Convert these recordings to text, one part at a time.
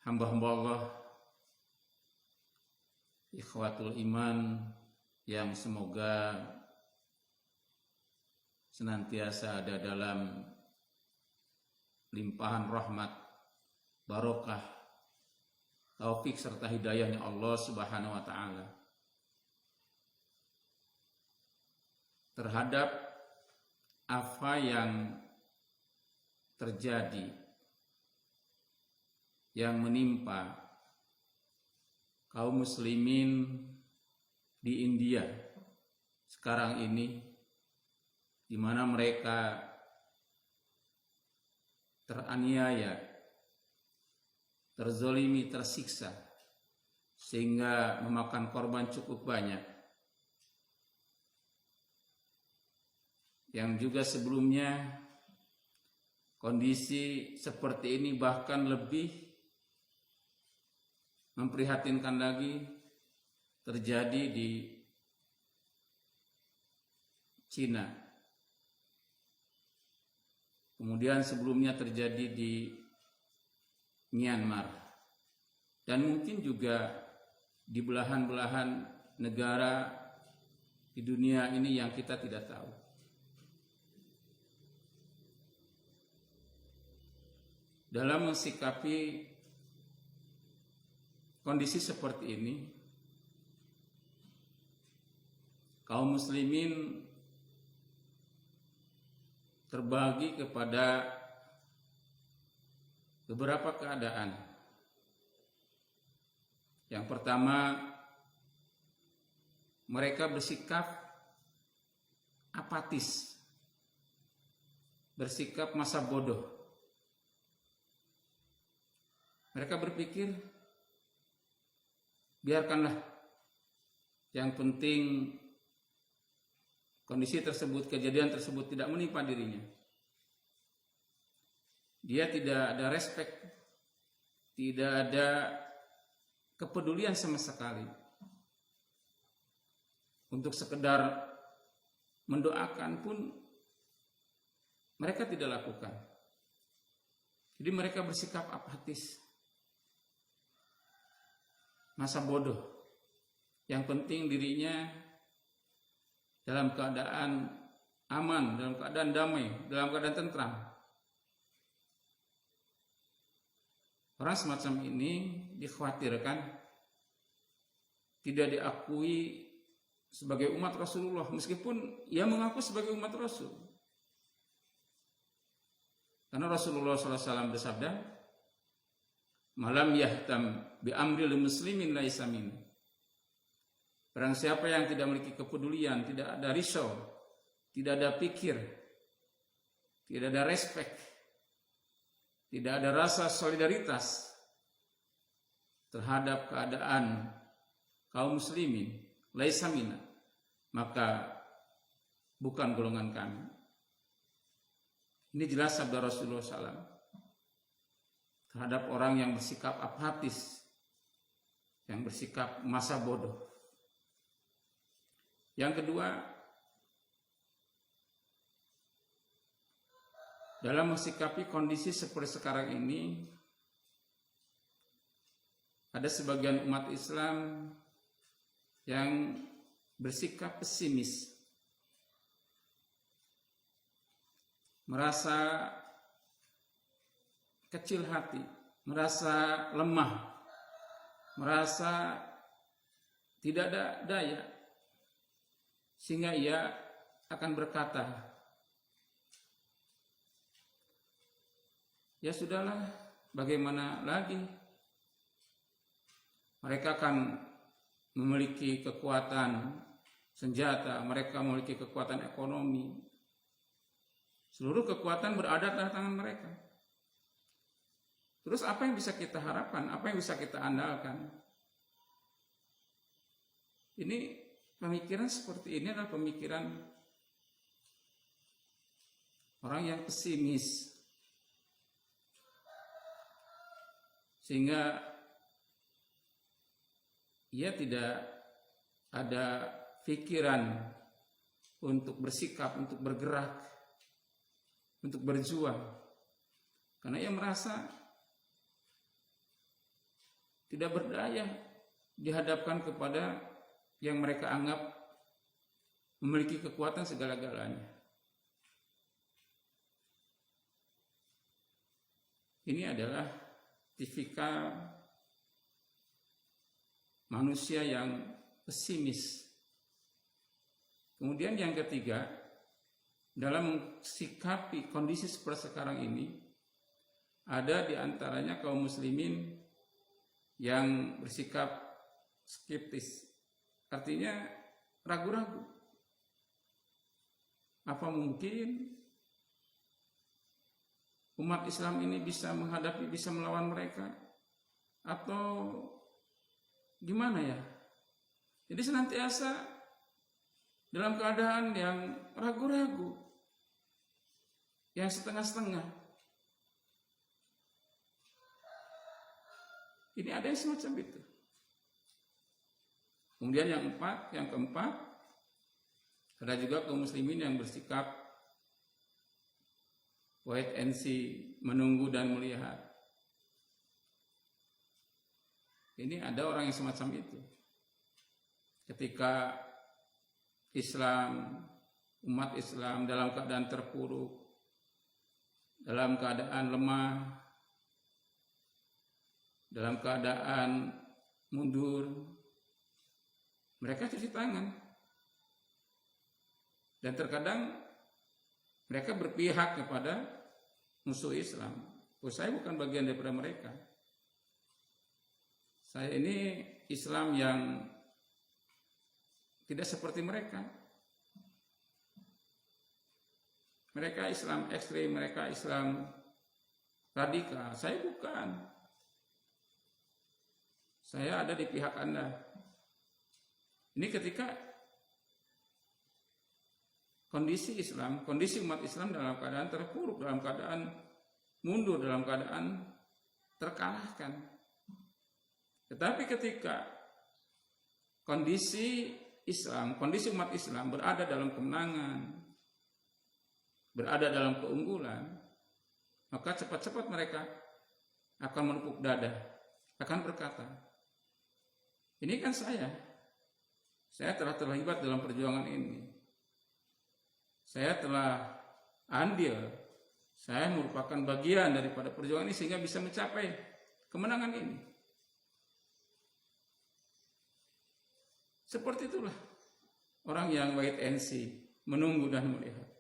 hamba-hamba Allah, ikhwatul iman yang semoga senantiasa ada dalam limpahan rahmat, barokah, taufik serta hidayahnya Allah Subhanahu wa taala terhadap apa yang terjadi, yang menimpa kaum muslimin di India sekarang ini, di mana mereka teraniaya, terzolimi, tersiksa, sehingga memakan korban cukup banyak. Yang juga sebelumnya kondisi seperti ini bahkan lebih memprihatinkan lagi terjadi di Cina. Kemudian sebelumnya terjadi di Myanmar. Dan mungkin juga di belahan-belahan negara di dunia ini yang kita tidak tahu. Dalam mensikapi kondisi seperti ini, kaum muslimin terbagi kepada beberapa keadaan. Yang pertama, mereka bersikap apatis, bersikap masa bodoh. Mereka berpikir, biarkanlah, yang penting kondisi tersebut, kejadian tersebut tidak menimpa dirinya. Dia tidak ada respect, tidak ada kepedulian sama sekali untuk sekedar mendoakan pun mereka tidak lakukan. Jadi mereka bersikap apatis, masa bodoh. Yang penting dirinya dalam keadaan aman, dalam keadaan damai, dalam keadaan tentram. Orang semacam ini dikhawatirkan tidak diakui sebagai umat Rasulullah, meskipun ia mengaku sebagai umat Rasul. Karena Rasulullah SAW bersabda, "Malam yahtam bi amril muslimin laisa min." Barang siapa yang tidak memiliki kepedulian, tidak ada risau, tidak ada pikir, tidak ada respect, tidak ada rasa solidaritas terhadap keadaan kaum muslimin, laisa minna, maka bukan golongan kami. Ini jelas sabda Rasulullah SAW terhadap orang yang bersikap apatis, yang bersikap masa bodoh. Yang kedua, dalam mensikapi kondisi seperti sekarang ini, ada sebagian umat Islam yang bersikap pesimis, merasa kecil hati, merasa lemah, merasa tidak ada daya, sehingga ia akan berkata, ya sudahlah, bagaimana lagi? Mereka akan memiliki kekuatan senjata, mereka memiliki kekuatan ekonomi. Seluruh kekuatan berada di tangan mereka. Terus apa yang bisa kita harapkan? Apa yang bisa kita andalkan? Ini pemikiran seperti ini adalah pemikiran orang yang pesimis. Sehingga ia tidak ada pikiran untuk bersikap, untuk bergerak, untuk berjuang. Karena ia merasa tidak berdaya dihadapkan kepada yang mereka anggap memiliki kekuatan segala-galanya. Ini adalah tipikal manusia yang pesimis. Kemudian yang ketiga, dalam mensikapi kondisi seperti sekarang ini, ada di antaranya kaum muslimin yang bersikap skeptis. Artinya ragu-ragu. Apa mungkin umat Islam ini bisa menghadapi, bisa melawan mereka? Atau gimana ya? Jadi senantiasa dalam keadaan yang ragu-ragu, yang setengah-setengah. Ini ada yang semacam itu. Kemudian yang keempat, ada juga kaum muslimin yang bersikap wait and see, menunggu dan melihat. Ini ada orang yang semacam itu. Ketika Islam, umat Islam dalam keadaan terpuruk, dalam keadaan lemah, dalam keadaan mundur, mereka cuci tangan. Dan terkadang mereka berpihak kepada musuh Islam. Saya bukan bagian daripada mereka. Saya ini Islam yang tidak seperti mereka. Mereka Islam ekstrim, mereka Islam radikal. Saya bukan. Saya ada di pihak Anda. Ini ketika kondisi Islam, kondisi umat Islam dalam keadaan terpuruk, dalam keadaan mundur, dalam keadaan terkalahkan. Tetapi ketika kondisi Islam, kondisi umat Islam berada dalam kemenangan, berada dalam keunggulan, maka cepat-cepat mereka akan menepuk dada, akan berkata, ini kan saya telah terlibat dalam perjuangan ini. Saya telah andil, saya merupakan bagian daripada perjuangan ini sehingga bisa mencapai kemenangan ini. Seperti itulah orang yang wait and see, menunggu dan melihat.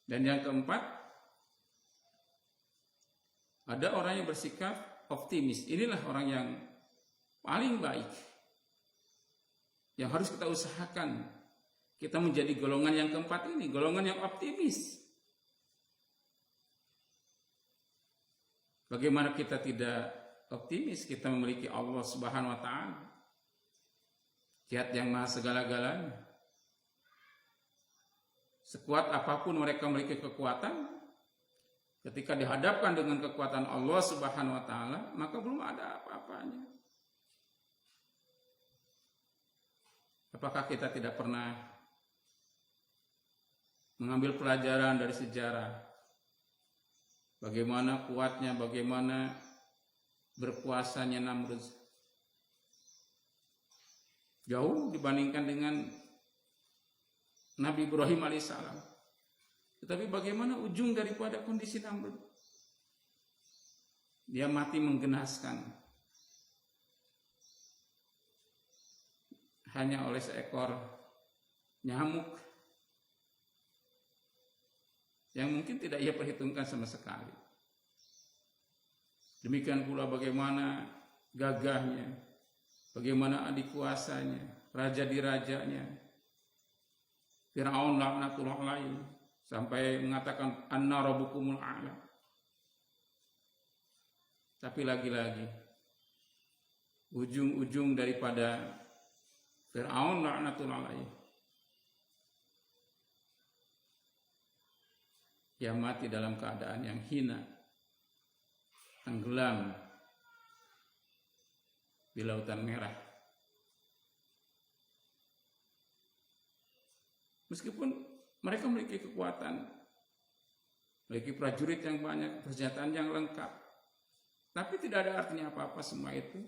Dan yang keempat, ada orang yang bersikap optimis. Inilah orang yang paling baik, yang harus kita usahakan. Kita menjadi golongan yang keempat ini, golongan yang optimis. Bagaimana kita tidak optimis? Kita memiliki Allah Subhanahu wa Ta'ala, Zat yang maha segala-galanya. Sekuat apapun mereka memiliki kekuatan, ketika dihadapkan dengan kekuatan Allah Subhanahu wa Ta'ala, maka belum ada apa-apanya. Apakah kita tidak pernah mengambil pelajaran dari sejarah, bagaimana kuatnya, bagaimana berkuasanya Namrud, jauh dibandingkan dengan Nabi Ibrahim alaihissalam. Tetapi bagaimana ujung daripada kondisi Namrud? Dia mati menggenaskan hanya oleh seekor nyamuk yang mungkin tidak ia perhitungkan sama sekali. Demikian pula bagaimana gagahnya, bagaimana adik kuasanya, raja dirajanya, Fir'aun laknatullah alaihi, sampai mengatakan anna rabbukumul a'la. Tapi lagi-lagi ujung-ujung daripada Fir'aun laknatullah alaihi, ia mati dalam keadaan yang hina, tenggelam di Lautan Merah. Meskipun mereka memiliki kekuatan, memiliki prajurit yang banyak, persenjataan yang lengkap, Tapi tidak ada artinya apa-apa semua itu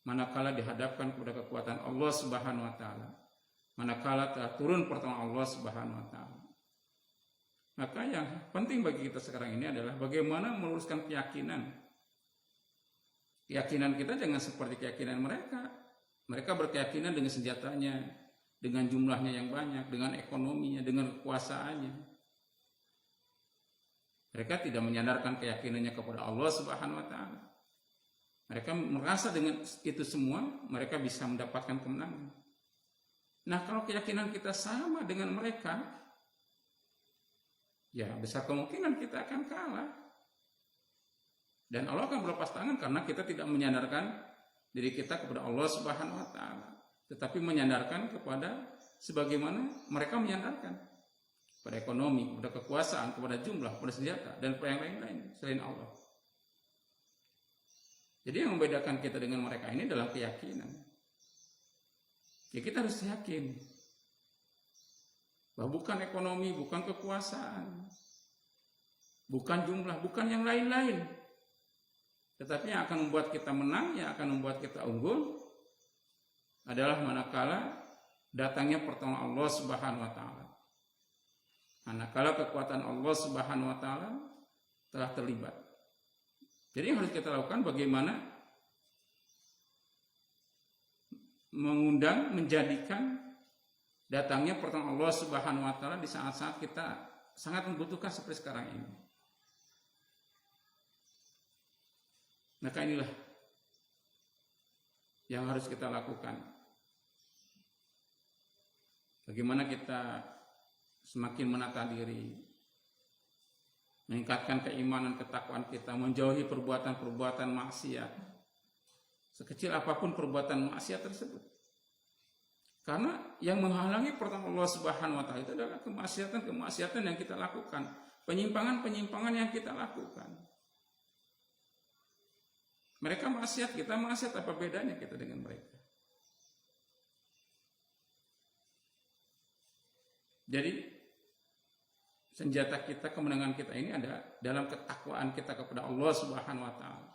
manakala dihadapkan kepada kekuatan Allah Subhanahu wa taala. Manakala telah turun pertolongan Allah Subhanahu wa taala. Maka yang penting bagi kita sekarang ini adalah bagaimana meluruskan keyakinan. Keyakinan kita jangan seperti keyakinan mereka. Mereka berkeyakinan dengan senjatanya, dengan jumlahnya yang banyak, dengan ekonominya, dengan kekuasaannya. Mereka tidak menyandarkan keyakinannya kepada Allah Subhanahu wa taala. Mereka merasa dengan itu semua mereka bisa mendapatkan kemenangan. Nah, kalau keyakinan kita sama dengan mereka, ya besar kemungkinan kita akan kalah. Dan Allah akan berlepas tangan karena kita tidak menyandarkan diri kita kepada Allah Subhanahu wa taala, tetapi menyandarkan kepada sebagaimana mereka menyandarkan pada ekonomi, pada kekuasaan, kepada jumlah, pada senjata, dan pada yang lain-lain selain Allah. Jadi yang membedakan kita dengan mereka ini adalah keyakinan. Ya kita harus yakin bahwa bukan ekonomi, bukan kekuasaan, bukan jumlah, bukan yang lain-lain, tetapi yang akan membuat kita menang, yang akan membuat kita unggul adalah manakala datangnya pertolongan Allah Subhanahu wa taala. Manakala kekuatan Allah Subhanahu wa taala telah terlibat. Jadi yang harus kita lakukan bagaimana mengundang, menjadikan datangnya pertolongan Allah Subhanahu wa taala di saat-saat kita sangat membutuhkan seperti sekarang ini. Maka inilah yang harus kita lakukan. Bagaimana kita semakin menata diri, meningkatkan keimanan, ketakwaan kita, menjauhi perbuatan-perbuatan maksiat, sekecil apapun perbuatan maksiat tersebut. Karena yang menghalangi pertolongan Allah Subhanahu wa taala itu adalah kemaksiatan yang kita lakukan, penyimpangan yang kita lakukan. Mereka maksiat, kita maksiat, apa bedanya kita dengan mereka? Jadi senjata kita, kemenangan kita ini ada dalam ketakwaan kita kepada Allah Subhanahu wa taala.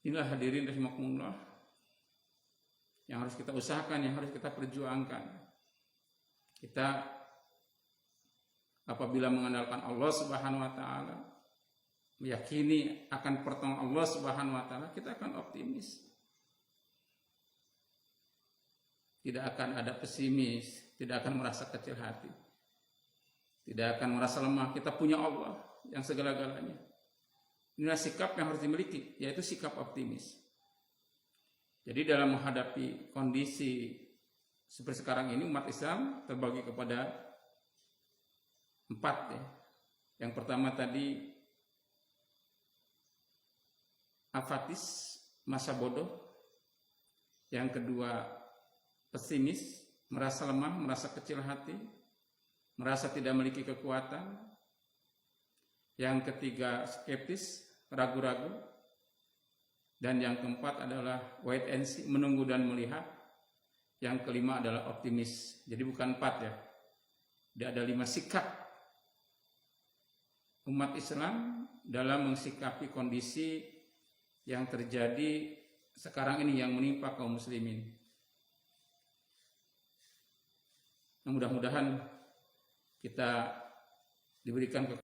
Inilah hadirin rahimakumullah yang harus kita usahakan, yang harus kita perjuangkan. Kita apabila mengandalkan Allah Subhanahu wa taala, meyakini akan pertolongan Allah Subhanahu wa taala, kita akan optimis. Tidak akan ada pesimis, tidak akan merasa kecil hati. Tidak akan merasa lemah. Kita punya Allah yang segala-galanya. Inilah sikap yang harus dimiliki, yaitu sikap optimis. Jadi dalam menghadapi kondisi seperti sekarang ini, umat Islam terbagi kepada 4 ya. Yang pertama tadi apatis, masa bodoh. Yang kedua pesimis, merasa lemah, merasa kecil hati, merasa tidak memiliki kekuatan. Yang ketiga skeptis, ragu-ragu. Dan yang keempat adalah wait and see, menunggu dan melihat. Yang kelima adalah optimis. Jadi bukan 4 ya. Dia ada 5 sikap umat Islam dalam mensikapi kondisi yang terjadi sekarang ini yang menimpa kaum muslimin. Mudah-mudahan kita diberikan